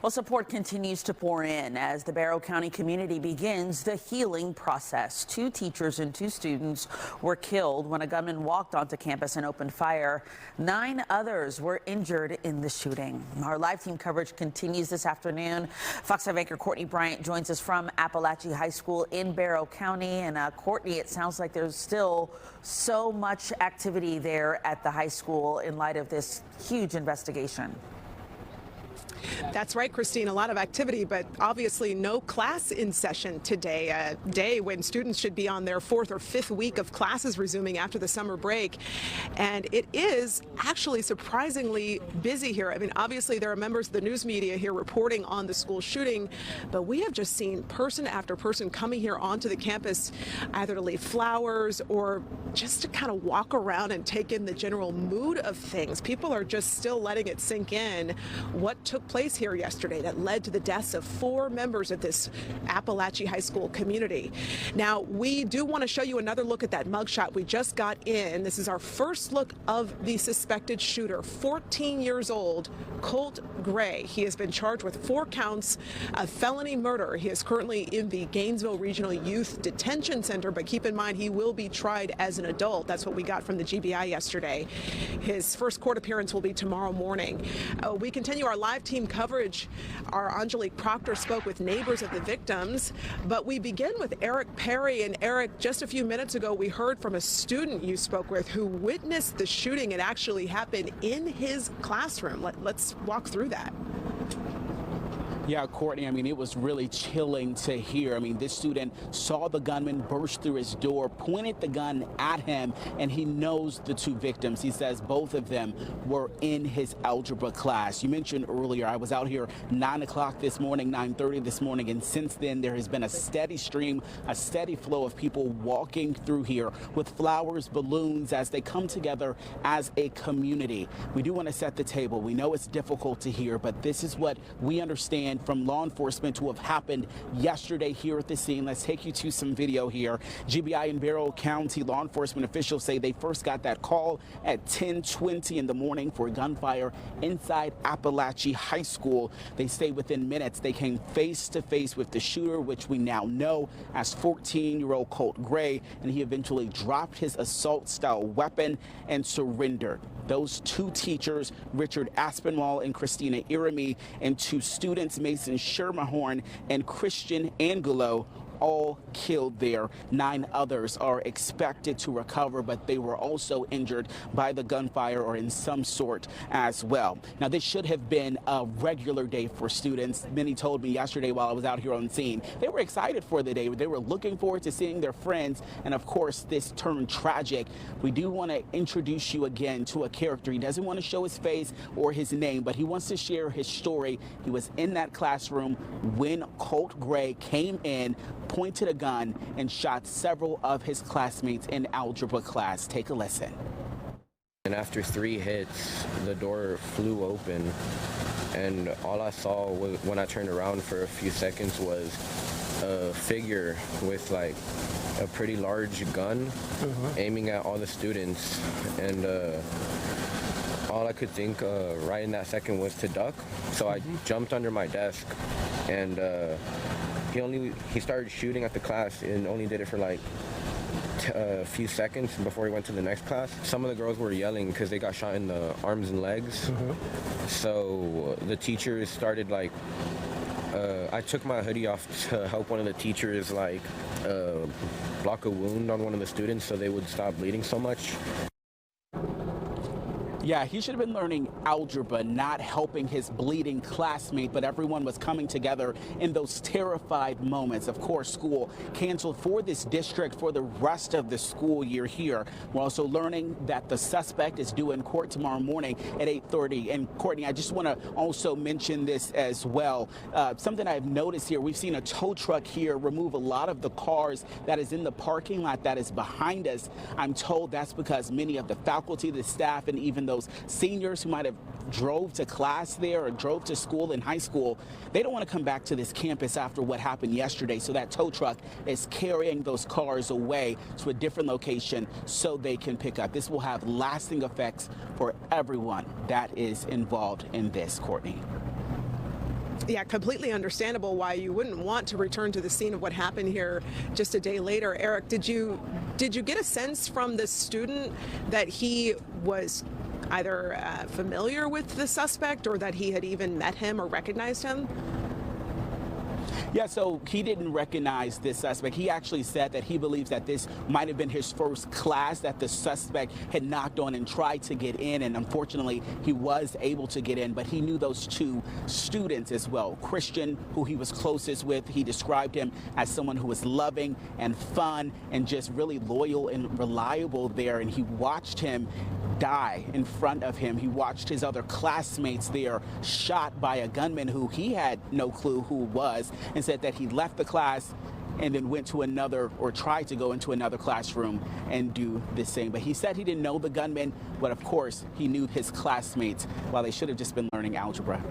Well, support continues to pour in as the Barrow County community begins the healing process. 2 teachers and 2 students were killed when a gunman walked onto campus and opened fire. 9 others were injured in the shooting. Our live team coverage continues this afternoon. Fox 5 anchor Courtney Bryant joins us from Apalachee High School in Barrow County. And Courtney, it sounds like there's still so much activity there at the high school in light of this huge investigation. That's right, Christine. A lot of activity, but obviously no class in session today, a day when students should be on their 4th or 5th week of classes resuming after the summer break. And it is actually surprisingly busy here. I mean, obviously there are members of the news media here reporting on the school shooting, but we have just seen person after person coming here onto the campus either to leave flowers or just to kind of walk around and take in the general mood of things. People are just still letting it sink in what took place here yesterday that led to the deaths of 4 members of this Apalachee High School community. Now, we do want to show you another look at that mugshot we just got in. This is our first look of the suspected shooter, 14 years old, Colt Gray. He has been charged with 4 counts of felony murder. He is currently in the Gainesville Regional Youth Detention Center, but keep in mind he will be tried as an adult. That's what we got from the GBI yesterday. His first court appearance will be tomorrow morning. We continue our live team coverage. Our Angelique Proctor spoke with neighbors of the victims, but we begin with Eric Perry. And Eric, just a few minutes ago, we heard from a student you spoke with who witnessed the shooting. It actually happened in his classroom. Let's walk through that. Yeah, Courtney, I mean, it was really chilling to hear. I mean, this student saw the gunman burst through his door, pointed the gun at him, and he knows the 2 victims. He says both of them were in his algebra class. You mentioned earlier, I was out here 9 o'clock this morning, 9:30 this morning, and since then there has been a steady stream, a steady flow of people walking through here with flowers, balloons, as they come together as a community. We do want to set the table. We know it's difficult to hear, but this is what we understand from law enforcement to have happened yesterday here at the scene. Let's take you to some video here. GBI and Barrow County law enforcement officials say they first got that call at 10:20 in the morning for gunfire inside Apalachee High School. They say within minutes they came face to face with the shooter, which we now know as 14-year-old Colt Gray, and he eventually dropped his assault-style weapon and surrendered. Those 2 teachers, Richard Aspinwall and Christina Irami, and 2 students, Mason Shermahorn and Christian Angelo, all killed there. 9 others are expected to recover, but they were also injured by the gunfire or in some sort as well. Now, this should have been a regular day for students. Many told me yesterday while I was out here on scene, they were excited for the day. They were looking forward to seeing their friends, and of course, this turned tragic. We do want to introduce you again to a character. He doesn't want to show his face or his name, but he wants to share his story. He was in that classroom when Colt Gray came in, pointed a gun, and shot several of his classmates in algebra class. Take a listen. And after 3 hits, the door flew open, and all I saw was, when I turned around for a few seconds, was a figure with like a pretty large gun aiming at all the students. And all I could think right in that second was to duck. So I jumped under my desk, and he started shooting at the class and only did it for like a few seconds before he went to the next class. Some of the girls were yelling because they got shot in the arms and legs. So the teachers started like, I took my hoodie off to help one of the teachers like block a wound on one of the students so they would stop bleeding so much. Yeah, he should have been learning algebra, not helping his bleeding classmate, but everyone was coming together in those terrified moments. Of course, school canceled for this district for the rest of the school year here. We're also learning that the suspect is due in court tomorrow morning at 8:30. And Courtney, I just want to also mention this as well. Something I've noticed here, we've seen a tow truck here remove a lot of the cars that is in the parking lot that is behind us. I'm told that's because many of the faculty, the staff, and even those seniors who might have drove to class there or drove to school in high school, they don't want to come back to this campus after what happened yesterday. So that tow truck is carrying those cars away to a different location so they can pick up. This will have lasting effects for everyone that is involved in this, Courtney. Yeah, completely understandable why you wouldn't want to return to the scene of what happened here just a day later. Eric, did you get a sense from the student that he was either familiar with the suspect or that he had even met him or recognized him? Yeah, so he didn't recognize this suspect. He actually said that he believes that this might have been his first class that the suspect had knocked on and tried to get in, and unfortunately he was able to get in, but he knew those two students as well. Christian, who he was closest with, he described him as someone who was loving and fun and just really loyal and reliable there, and he watched him die in front of him. He watched his other classmates there shot by a gunman who he had no clue who was, and said that he left the class and then went to another, or tried to go into another classroom and do the same. But he said he didn't know the gunman, but of course he knew his classmates while they should have just been learning algebra.